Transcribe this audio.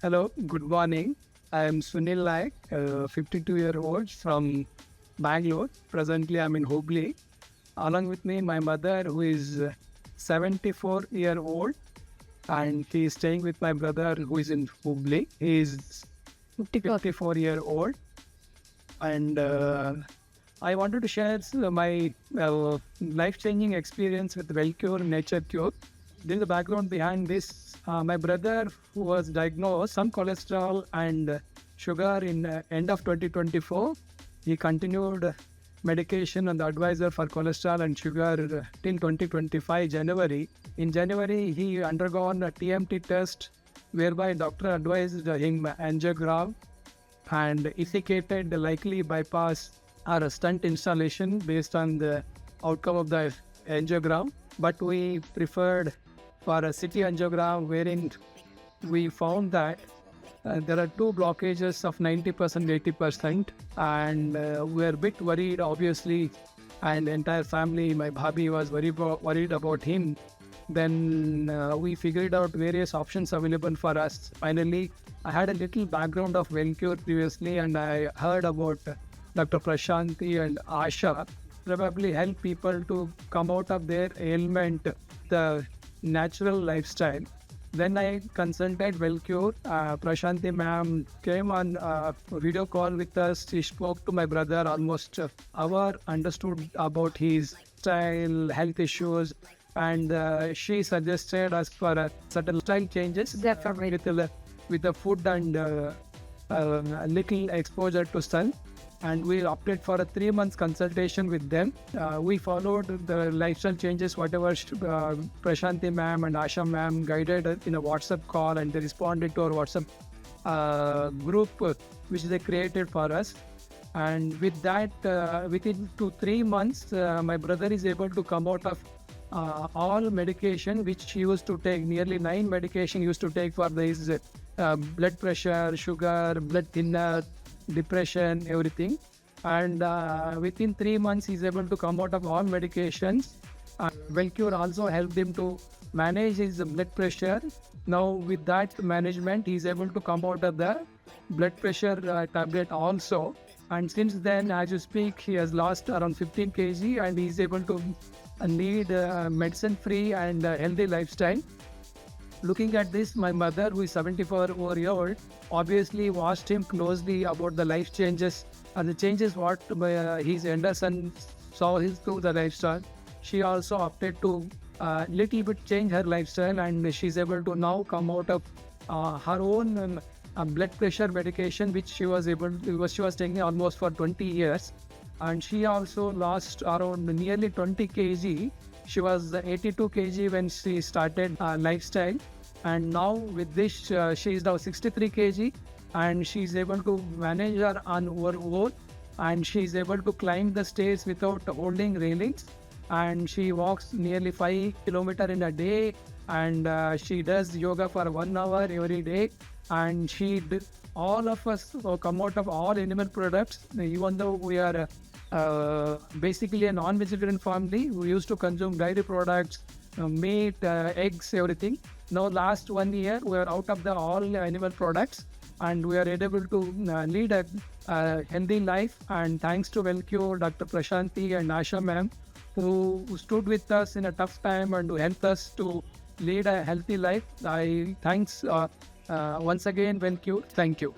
Hello, good morning. I am Sunil Naik, 52-year-old from Bangalore. Presently, I'm in Hubli. Along with me, my mother, who is 74-year-old, and she is staying with my brother, who is in Hubli. He is 54-year-old, and I wanted to share my life-changing experience with Wellcure Nature Cure. There is a background behind this. My brother, who was diagnosed some cholesterol and sugar in end of 2024, he continued medication and the advisor for cholesterol and sugar till 2025 January. In January, he undergone a TMT test whereby doctor advised him angiogram and indicated the likely bypass or a stent installation based on the outcome of the angiogram. But we preferred for a CT angiogram wherein we found that there are two blockages of 90%, 80%, and we were a bit worried, obviously, and entire family, my bhabhi was worried about him. Then we figured out various options available for us. Finally, I had a little background of Wellcure previously, and I heard about Dr. Prashanti and Asha probably help people to come out of their ailment, the natural lifestyle. Then I consulted Wellcure. Prashanti ma'am came on video call with us. She spoke to my brother almost hour, understood about his style, health issues, and she suggested us for certain style changes Definitely. with the food and a little exposure to sun. And we opted for a 3 months consultation with them. We followed the lifestyle changes, whatever Prashanti ma'am and Asha ma'am guided us in a WhatsApp call, and they responded to our WhatsApp group, which they created for us. And with that, within 2-3 months, my brother is able to come out of all medication which he used to take, nearly 9 medication he used to take for his blood pressure, sugar, blood thinner, depression, everything. And within 3 months, he's able to come out of all medications. Wellcure also helped him to manage his blood pressure. Now, with that management, he's able to come out of the blood pressure tablet also. And since then, as you speak, he has lost around 15 kg and he's able to lead medicine-free and healthy lifestyle. Looking at this, my mother, who is 74-year-old, obviously watched him closely about the life changes and the changes what his elder son saw his through the lifestyle. She also opted to little bit change her lifestyle, and she's able to now come out of her own blood pressure medication, which she was taking almost for 20 years. And she also lost around nearly 20 kg. She was 82 kg when she started lifestyle, and now with this she is now 63 kg, and she is able to manage her on her own, and she is able to climb the stairs without holding railings, and she walks nearly 5 kilometers in a day, and she does yoga for 1 hour every day, and all of us come out of all animal products, even though we are basically a non-vegetarian family. We used to consume dairy products, meat, eggs, everything. Now, last 1 year, we are out of the all animal products, and we are able to lead a healthy life. And thanks to Wellcure, Dr. Prashanti and Asha ma'am, who stood with us in a tough time and who helped us to lead a healthy life. I thanks once again, Wellcure. Thank you.